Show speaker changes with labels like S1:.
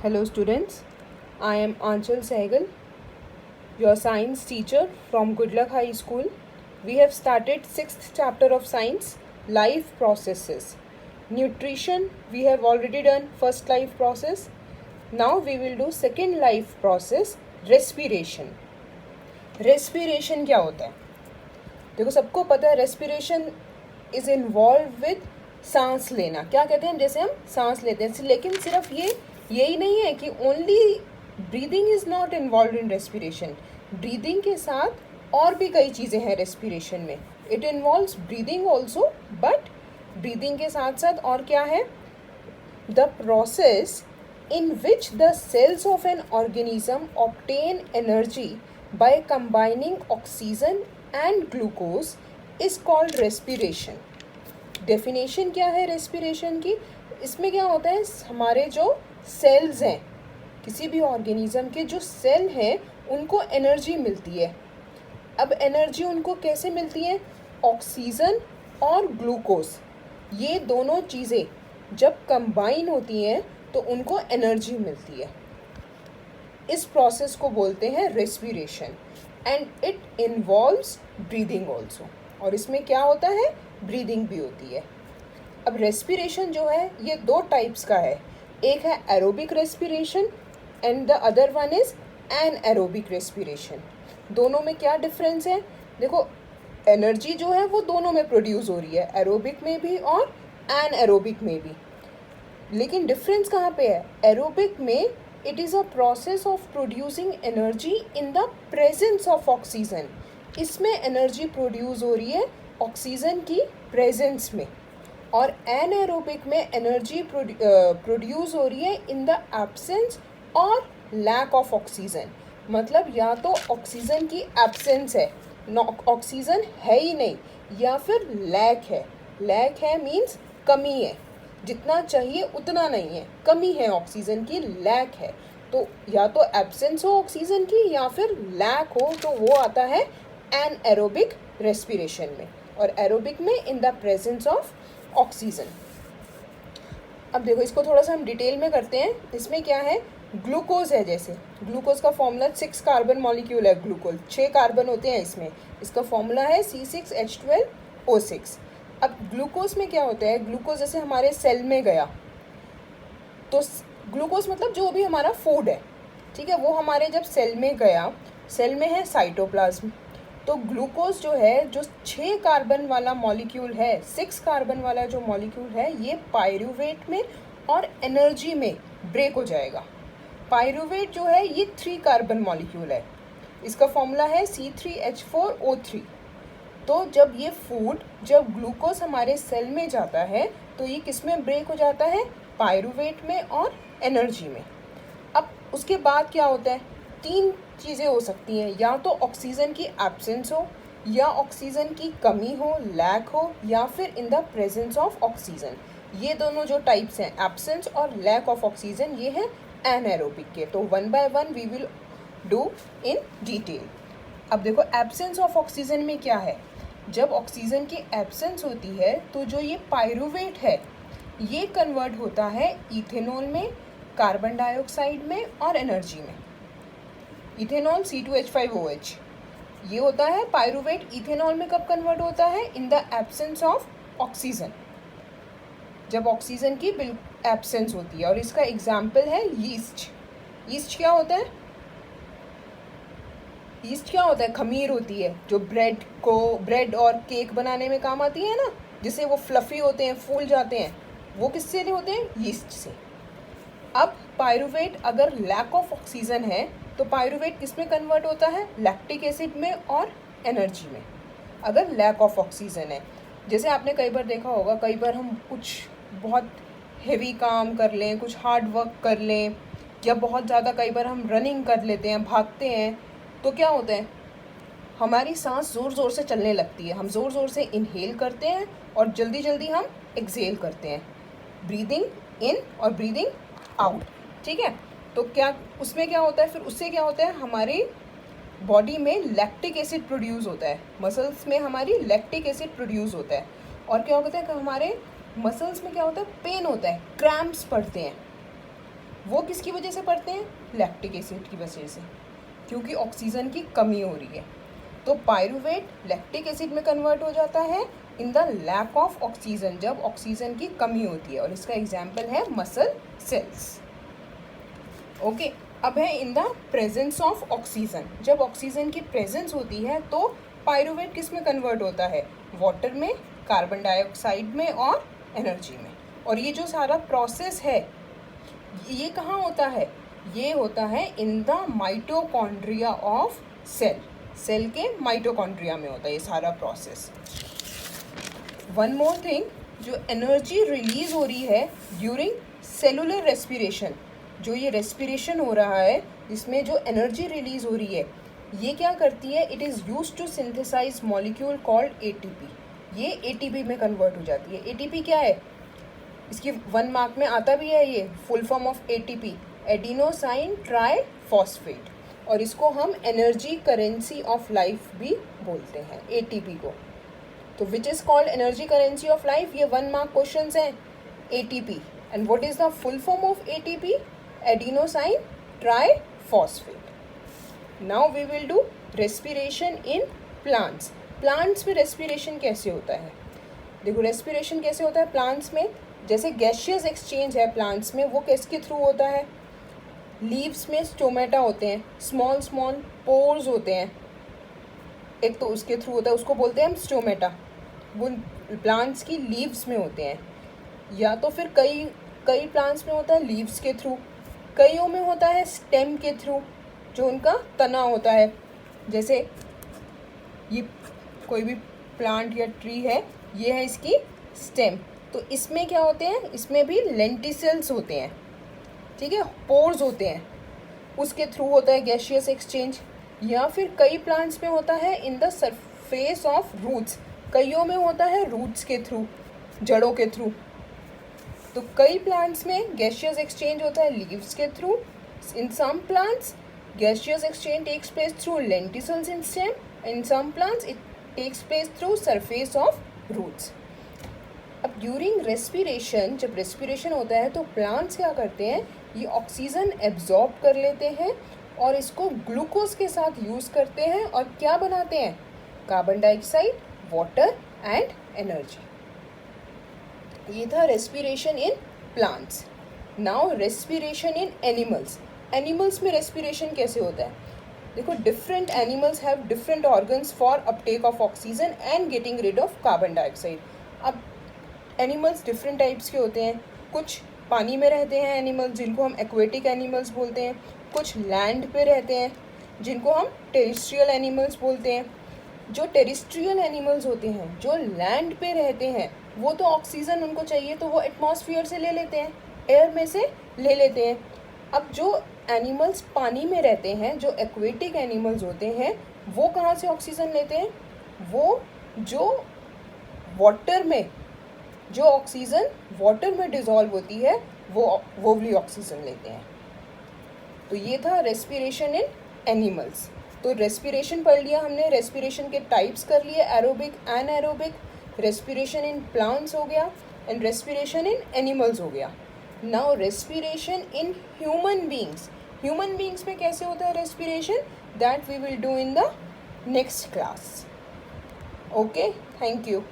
S1: Hello students, I am Anchal Sehgal, your science teacher from Goodluck High School. We have started 6th chapter of science, life processes. Nutrition, we have already done first life process. Now we will do second life process, respiration. Respiration क्या होता है? देखो सबको पता है respiration is involve with सांस लेना. क्या कहते हैं? जैसे हम सांस लेते हैं, लेकिन सिर्फ यही नहीं है कि only breathing is not involve in respiration. Breathing के साथ और भी कई चीज़ें हैं रेस्पिरेशन में. It involves breathing also, but breathing के साथ साथ और क्या है? The process in which the cells of an organism obtain energy by combining oxygen and glucose is called respiration. Definition क्या है respiration की? इसमें क्या होता है, हमारे जो cells हैं, किसी भी organism के जो सेल हैं उनको एनर्जी मिलती है. अब एनर्जी उनको कैसे मिलती है? ऑक्सीजन और ग्लूकोज, ये दोनों चीज़ें जब कंबाइन होती हैं तो उनको एनर्जी मिलती है. इस प्रोसेस को बोलते हैं respiration and it involves breathing also. और इसमें क्या होता है? ब्रीदिंग भी होती है. अब रेस्पिरेशन जो है ये दो टाइप्स का है. एक है aerobic respiration and the other one is anaerobic respiration. दोनों में क्या डिफरेंस है? देखो एनर्जी जो है वो दोनों में प्रोड्यूस हो रही है, एरोबिक में भी और एनएरोबिक में भी. लेकिन डिफरेंस कहाँ पे है? एरोबिक में it is a process of producing energy in the presence of oxygen. इसमें एनर्जी प्रोड्यूस हो रही है ऑक्सीजन की प्रेजेंस में. और एनएरोबिक में एनर्जी प्रोड्यूस हो रही है इन द एब्सेंस और लैक ऑफ ऑक्सीजन. मतलब या तो ऑक्सीजन की एब्सेंस है, ऑक्सीजन है ही नहीं, या फिर लैक है. लैक है मीन्स कमी है, जितना चाहिए उतना नहीं है, कमी है ऑक्सीजन की, लैक है. तो या तो एब्सेंस हो ऑक्सीजन की या फिर लैक हो, तो वो आता है एनएरोबिक रेस्पिरेशन में. और एरोबिक में in the presence of oxygen. अब देखो इसको थोड़ा सा हम डिटेल में करते हैं. इसमें क्या है? ग्लूकोज है. जैसे ग्लूकोज का फॉर्मूला 6 कार्बन मॉलिक्यूल है. ग्लूकोज 6 कार्बन होते हैं इसमें. इसका फॉर्मूला है C6H12O6. अब ग्लूकोज में क्या होता है? ग्लूकोज जैसे हमारे सेल में गया तो ग्लूकोज मतलब जो भी हमारा फूड है, ठीक है, वो हमारे जब सेल में गया, सेल में है साइटोप्लाज्म, तो ग्लूकोज जो है, जो 6 कार्बन वाला मॉलिक्यूल है, 6 कार्बन वाला जो मॉलिक्यूल है, ये पायरूवेट में और एनर्जी में ब्रेक हो जाएगा. पायरूवेट जो है ये 3 कार्बन मॉलिक्यूल है. इसका फॉर्मूला है C3H4O3. तो जब ये फूड, जब ग्लूकोज हमारे सेल में जाता है तो ये किस में ब्रेक हो जाता है? पायरूवेट में और एनर्जी में. अब उसके बाद क्या होता है? 3 चीज़ें हो सकती हैं. या तो ऑक्सीजन की एब्सेंस हो, या ऑक्सीजन की कमी हो, लैक हो, या फिर in the presence of oxygen. ये दोनों जो टाइप्स हैं, एब्सेंस और लैक ऑफ ऑक्सीजन, ये हैं एनएरोबिक के. तो 1 by 1 we will do in detail. अब देखो एब्सेंस ऑफ ऑक्सीजन में क्या है? जब ऑक्सीजन की एब्सेंस होती है तो जो ये पायरूवेट है ये कन्वर्ट होता है इथेनॉल में, कार्बन डाइऑक्साइड में और एनर्जी में. इथेनॉल C2H5OH ये होता है पायरूवेट. इथेनॉल में कब कन्वर्ट होता है? In the absence of oxygen, जब ऑक्सीजन की एब्सेंस होती है. और इसका एग्जाम्पल है यीस्ट. यीस्ट क्या होता है? यीस्ट क्या होता है? खमीर होती है जो ब्रेड और केक बनाने में काम आती है ना, जिससे वो फ्लफी होते हैं, फूल जाते हैं. वो किससे होते हैं? यीस्ट से. अब पायरूवेट अगर लैक ऑफ ऑक्सीजन है तो पायरूवेट किस में कन्वर्ट होता है? लैक्टिक एसिड में और एनर्जी में, अगर लैक ऑफ ऑक्सीजन है. जैसे आपने कई बार देखा होगा, कई बार हम कुछ बहुत हेवी काम कर लें, कुछ हार्ड वर्क कर लें, या बहुत ज़्यादा कई बार हम रनिंग कर लेते हैं, भागते हैं, तो क्या होता है? हमारी सांस ज़ोर ज़ोर से चलने लगती है. हम ज़ोर ज़ोर से इनहेल करते हैं और जल्दी जल्दी हम एक्सहेल करते हैं. ब्रीदिंग इन और ब्रीदिंग आउट, ठीक है. तो क्या उसमें क्या होता है? फिर उससे क्या होता है? हमारी बॉडी में लैक्टिक एसिड प्रोड्यूस होता है. मसल्स में हमारी लैक्टिक एसिड प्रोड्यूस होता है. और क्या होता है कि हमारे मसल्स में क्या होता है? पेन होता है, क्रैम्प्स पड़ते हैं. वो किसकी वजह से पड़ते हैं? लैक्टिक एसिड की वजह से, क्योंकि ऑक्सीजन की कमी हो रही है। तो पायरूवेट लैक्टिक एसिड में कन्वर्ट हो जाता है in the lack of oxygen, जब ऑक्सीजन की कमी होती है, और इसका एग्जाम्पल है मसल सेल्स। ओके, अब है in the presence of oxygen. जब ऑक्सीजन की प्रेजेंस होती है तो पायरूवेट किस में कन्वर्ट होता है? वाटर में, कार्बन डाइऑक्साइड में और एनर्जी में। और ये जो सारा प्रोसेस है ये कहाँ होता है? ये होता है in the mitochondria of cell. Cell के माइटोकॉन्ड्रिया में होता है ये सारा प्रोसेस। वन मोर थिंग, जो एनर्जी रिलीज हो रही है ड्यूरिंग सेलुलर रेस्पिरेशन, जो ये रेस्पिरेशन हो रहा है इसमें जो एनर्जी रिलीज हो रही है ये क्या करती है? It is use to synthesize molecule called ATP. ये एटीपी में कन्वर्ट हो जाती है। एटीपी क्या है? इसकी 1 मार्क में आता भी है, ये full form of ATP, adenosine try phosphate, और इसको हम एनर्जी करेंसी ऑफ लाइफ भी बोलते हैं एटीपी को। तो which is called energy currency of life? ये 1 मार्क क्वेश्चंस हैं। ATP, and what is the full form of ATP? Adenosine triphosphate. Now we will do respiration in plants. Plants में respiration कैसे होता है? देखो respiration कैसे होता है प्लांट्स में, जैसे गैशियस एक्सचेंज है प्लांट्स में, वो किसके थ्रू होता है? लीव्स में स्टोमेटा होते हैं, स्मॉल स्मॉल पोर्स होते हैं, एक तो उसके थ्रू होता है, उसको बोलते हैं हम स्टोमेटा। वो प्लांट्स की लीव्स में होते हैं, या तो फिर कई प्लांट्स में होता है लीव्स के थ्रू, कईयों में होता है स्टेम के थ्रू, जो उनका तना होता है। जैसे ये कोई भी प्लांट या ट्री है, ये है इसकी स्टेम, तो इसमें क्या होते हैं? इसमें भी लेंटिसल्स होते हैं, ठीक है, पोर्स होते हैं, उसके थ्रू होता है गैशियस एक्सचेंज। या फिर कई प्लांट्स में होता है in the surface of roots, कईयों में होता है रूट्स के थ्रू, जड़ों के थ्रू। तो कई प्लांट्स में गैशियस एक्सचेंज होता है लीव्स के through. In some plants gaseous exchange takes place through lenticels in stem, in some plants it takes place through surface of roots. अब ड्यूरिंग रेस्पिरेशन, जब रेस्पिरेशन होता है तो प्लांट्स क्या करते हैं? ये ऑक्सीजन एब्जॉर्ब कर लेते हैं और इसको ग्लूकोज के साथ यूज़ करते हैं, और क्या बनाते हैं? Carbon dioxide, water and energy. ये था respiration in plants. Now respiration in animals. Animals में रेस्पिरेशन कैसे होता है? देखो different animals have different organs for uptake of oxygen and getting rid of carbon dioxide. अब एनिमल्स डिफरेंट टाइप्स के होते हैं। कुछ पानी में रहते हैं एनिमल्स, जिनको हम एक्वेटिक एनिमल्स बोलते हैं। कुछ लैंड पे रहते हैं, जिनको हम टेरेस्ट्रियल एनिमल्स बोलते हैं। जो टेरेस्ट्रियल एनिमल्स होते हैं, जो लैंड पे रहते हैं, वो तो ऑक्सीजन उनको चाहिए, तो वो एटमॉस्फेयर से ले लेते हैं, एयर में से ले लेते हैं। अब जो एनिमल्स पानी में रहते हैं, जो एक्वेटिक एनिमल्स होते हैं, वो कहाँ से ऑक्सीजन लेते हैं? वो जो वाटर में, जो ऑक्सीजन वाटर में डिज़ोल्व होती है, वो वाली ऑक्सीजन लेते हैं। तो ये था रेस्पिरेशन इन एनिमल्स। तो रेस्पिरेशन पढ़ लिया हमने, रेस्पिरेशन के टाइप्स कर लिए, aerobic, anaerobic. Respiration in plants हो गया, एंड रेस्पिरेशन इन एनिमल्स हो गया। Now respiration in human beings. Human beings में कैसे होता है respiration? That we will do in the next class. Okay, thank you.